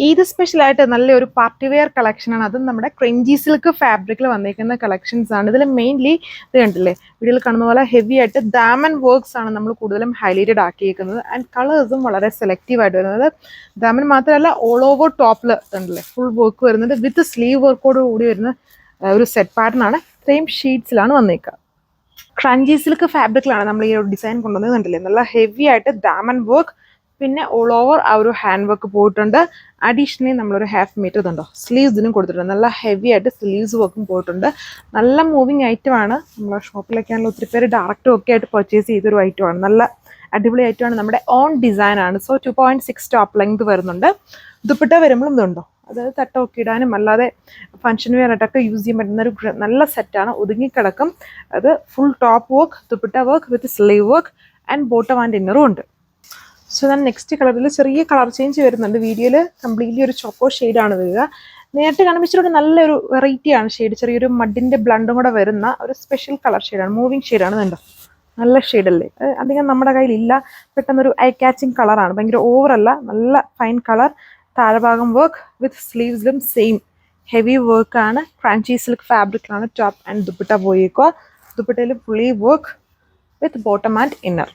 ഇത് സ്പെഷ്യലായിട്ട് നല്ലൊരു പാർട്ടി വെയർ കളക്ഷനാണ്. അതും നമ്മുടെ ക്രഞ്ചി സിൽക്ക് ഫാബ്രിക്കിൽ വന്നിരിക്കുന്ന കളക്ഷൻസ് ആണ്. ഇതിൽ മെയിൻലി ഇത് കണ്ടില്ലേ, വീഡിയോയിൽ കാണുന്ന പോലെ ഹെവി ആയിട്ട് ദാമൻ വർക്ക്സ് ആണ് നമ്മൾ കൂടുതലും ഹൈലൈറ്റഡ് ആക്കിയിരിക്കുന്നത്. ആൻഡ് കളേഴ്സും വളരെ സെലക്റ്റീവ് ആയിട്ട് വരുന്നത്. ദാമൻ മാത്രമല്ല, ഓൾ ഓവർ ടോപ്പിൽ കണ്ടില്ലേ ഫുൾ വർക്ക് വരുന്നത് വിത്ത് സ്ലീവ് വർക്കോട് കൂടി വരുന്ന ഒരു സെറ്റ് പാറ്റേൺ ആണ്. സെയിം ഷീറ്റ്സിലാണ് വന്നേക്കുക. ക്രഞ്ചി സിൽക്ക് ഫാബ്രിക്കിലാണ് നമ്മൾ ഈ ഒരു ഡിസൈൻ കൊണ്ടുവന്നത്. കണ്ടില്ലേ, നല്ല ഹെവി ആയിട്ട് ദാമൻ വർക്ക്, പിന്നെ ഓൾ ഓവർ ആ ഒരു ഹാൻഡ് വർക്ക് പോയിട്ടുണ്ട്. അഡീഷണലി നമ്മളൊരു ഹാഫ് മീറ്റർ ഇതുണ്ടോ സ്ലീവ്സിനും കൊടുത്തിട്ടുണ്ട്. നല്ല ഹെവി ആയിട്ട് സ്ലീവ്സ് വർക്കും പോയിട്ടുണ്ട്. നല്ല മൂവിങ് ഐറ്റമാണ്. നമ്മളെ ഷോപ്പിലൊക്കെയാണല്ലോ ഒത്തിരി പേര് ഡയറക്റ്റും ഒക്കെ ആയിട്ട് പർച്ചേസ് ചെയ്തൊരു ഐറ്റമാണ്. നല്ല അടിപൊളി ഐറ്റമാണ്. നമ്മുടെ ഓൺ ഡിസൈൻ ആണ്. സോ 2.6 ടോപ്പ് ലെങ്ത് വരുന്നുണ്ട്. ദുപ്പട്ട വരുമ്പോഴും ഇതുണ്ടോ, അതായത് തട്ടമൊക്കെ ഇടാനും അല്ലാതെ ഫംഗ്ഷൻ വെയർ ആയിട്ടൊക്കെ യൂസ് ചെയ്യാൻ പറ്റുന്ന ഒരു നല്ല സെറ്റാണ്. ഒതുങ്ങിക്കിടക്കും. അത് full top work, dupatta work with sleeve work and bottom and ഇന്നറും ഉണ്ട്. സോ ഞാൻ നെക്സ്റ്റ് കളറിൽ ചെറിയ കളർ ചേഞ്ച് വരുന്നുണ്ട്. വീഡിയോയിൽ കംപ്ലീറ്റ്ലി ഒരു ചോക്കോ ഷെയ്ഡാണ് വരിക. നേരത്തെ കാണിച്ചിട്ട് നല്ലൊരു വെറൈറ്റിയാണ് ഷെയ്ഡ്. ചെറിയൊരു മഡിൻ്റെ ബ്ലണ്ടും കൂടെ വരുന്ന ഒരു സ്പെഷ്യൽ കളർ ഷെയ്ഡാണ്. മൂവിങ് ഷെയ്ഡാണ്. കണ്ടോ, നല്ല ഷെയ്ഡല്ലേ. അധികം നമ്മുടെ കയ്യിലില്ല. പെട്ടെന്നൊരു ഐ ക്യാച്ചിങ് കളറാണ്. ഭയങ്കര ഓവറല്ല, നല്ല ഫൈൻ കളർ. താഴെഭാഗം വർക്ക് വിത്ത് സ്ലീവ്സിലും സെയിം ഹെവി വർക്കാണ്. ക്രഞ്ചി സിൽക്ക് ഫാബ്രിക്കിലാണ് ടോപ്പ് ആൻഡ് ദുപ്പട്ട പോയേക്കുക. ദുപ്പട്ടയിൽ fully work with bottom and inner.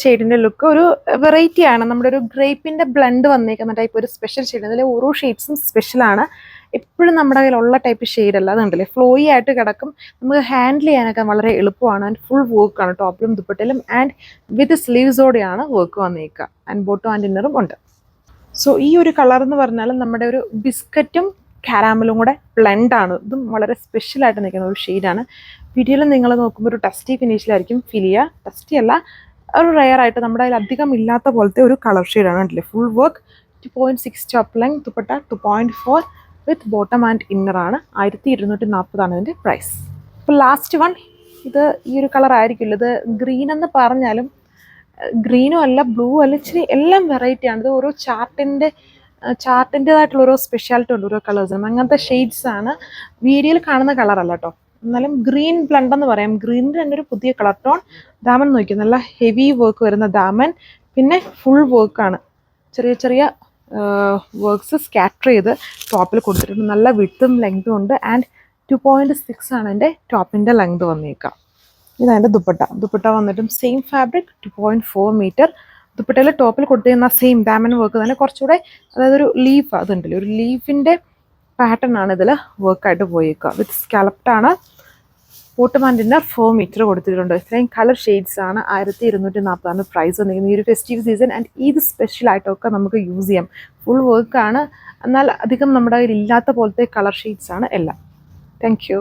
ഷെയ്ഡിൻ്റെ ലുക്ക് ഒരു വെറൈറ്റി ആണ്. നമ്മുടെ ഒരു ഗ്രേപ്പിൻ്റെ ബ്ലണ്ട് വന്നേക്കുന്ന ടൈപ്പ് ഒരു സ്പെഷ്യൽ ഷെയ്ഡ്. അതിൽ ഓരോ ഷെയ്ഡ്സും സ്പെഷ്യലാണ്. എപ്പോഴും നമ്മുടെ കയ്യിലുള്ള ടൈപ്പ് ഷെയ്ഡല്ല. അതുണ്ടല്ലേ, ഫ്ലോയി ആയിട്ട് കിടക്കും. നമുക്ക് ഹാൻഡിൽ ചെയ്യാനൊക്കെ വളരെ എളുപ്പമാണ്. ആൻഡ് ഫുൾ വർക്കാണ് ടോപ്പിലും ദുപ്പട്ടയിലും. ആൻഡ് വിത്ത് സ്ലീവ്സോടെയാണ് വർക്ക് വന്നേക്കുക. ആൻഡ് ബോട്ടം ആൻഡ് ഇന്നറും ഉണ്ട്. സോ ഈ ഒരു കളർ എന്ന് പറഞ്ഞാൽ നമ്മുടെ ഒരു ബിസ്ക്കറ്റും കാരാമലും കൂടെ ബ്ലെൻഡാണ്. ഇതും വളരെ സ്പെഷ്യലായിട്ട് നിൽക്കുന്ന ഒരു ഷെയ്ഡാണ്. വീഡിയോയിൽ നിങ്ങൾ നോക്കുമ്പോൾ ഒരു ടസ്റ്റി ഫിനിഷിലായിരിക്കും ഫീൽ ചെയ്യുക. ടസ്റ്റി അല്ല, ഒരു റെയർ ആയിട്ട് നമ്മുടെ കയ്യിൽ അധികം ഇല്ലാത്ത പോലത്തെ ഒരു കളർ ഷെയ്ഡാണ്. കണ്ടില്ലേ, full work, 2.6 top length, dupatta 2.4 with bottom and ഇന്നറാണ്. 1240 ഇതിൻ്റെ പ്രൈസ്. ഇപ്പോൾ ലാസ്റ്റ് വൺ, ഇത് ഈ ഒരു കളർ ആയിരിക്കില്ല. ഇത് ഗ്രീൻ എന്ന് പറഞ്ഞാലും ഗ്രീനും അല്ല, ബ്ലൂ അല്ല, ഇച്ചിരി എല്ലാം വെറൈറ്റിയാണ്. ഇത് ഓരോ ചാർട്ടിൻ്റെതായിട്ടുള്ള ഓരോ സ്പെഷ്യാലിറ്റി ഉണ്ട് ഓരോ കളേഴ്സിനും. അങ്ങനത്തെ ഷെയ്ഡ്സ് ആണ്. വീഡിയോയിൽ കാണുന്ന കളറല്ല കേട്ടോ. എന്നാലും ഗ്രീൻ ബ്ലണ്ട് എന്ന് പറയാം. ഗ്രീനിൻ്റെ തന്നെ ഒരു പുതിയ കളർ ടോൺ. ദാമൻ നോക്കി, നല്ല ഹെവി വർക്ക് വരുന്ന ദാമൻ. പിന്നെ ഫുൾ വർക്കാണ്. ചെറിയ ചെറിയ വർക്ക്സ് സ്കാറ്റർ ചെയ്ത് ടോപ്പിൽ കൊടുത്തിട്ടുണ്ട്. നല്ല വിഡ്ത്തും ലെങ്തും ഉണ്ട്. ആൻഡ് 2.6 ആണ് എൻ്റെ ടോപ്പിൻ്റെ ലെങ്ത് വന്നേക്കാം. ഇതാണ് ദുപ്പട്ട വന്നിട്ടും സെയിം ഫാബ്രിക്, 2.4 മീറ്റർ. ദുപ്പട്ടയിൽ ടോപ്പിൽ കൊടുത്തിരുന്ന സെയിം ഡാമൻ വർക്ക് തന്നെ, കുറച്ചുകൂടെ അതായത് ഒരു ലീഫ് അതുണ്ടല്ലോ, ഒരു ലീഫിൻ്റെ പാറ്റേൺ ആണ് ഇതിൽ വർക്കായിട്ട് പോയേക്കുക. വിത്ത് സ്കാലപ്റ്റാണ്. ബോട്ടം ആൻഡ് ഇന്നർ 4 മീറ്റർ കൊടുത്തിട്ടുണ്ട്. ഇത്രയും കളർ ഷെയ്ഡ്സ് ആണ്. 1240 പ്രൈസ് വന്നിരിക്കുന്നത്. ഈ ഒരു ഫെസ്റ്റീവ് സീസൺ ആൻഡ് ഇത് സ്പെഷ്യലായിട്ടൊക്കെ നമുക്ക് യൂസ് ചെയ്യാം. ഫുൾ വർക്കാണ്. എന്നാൽ അധികം നമ്മുടെ കയ്യിൽ ഇല്ലാത്ത പോലത്തെ കളർ ഷെയ്ഡ്സ് ആണ് എല്ലാം. Thank you.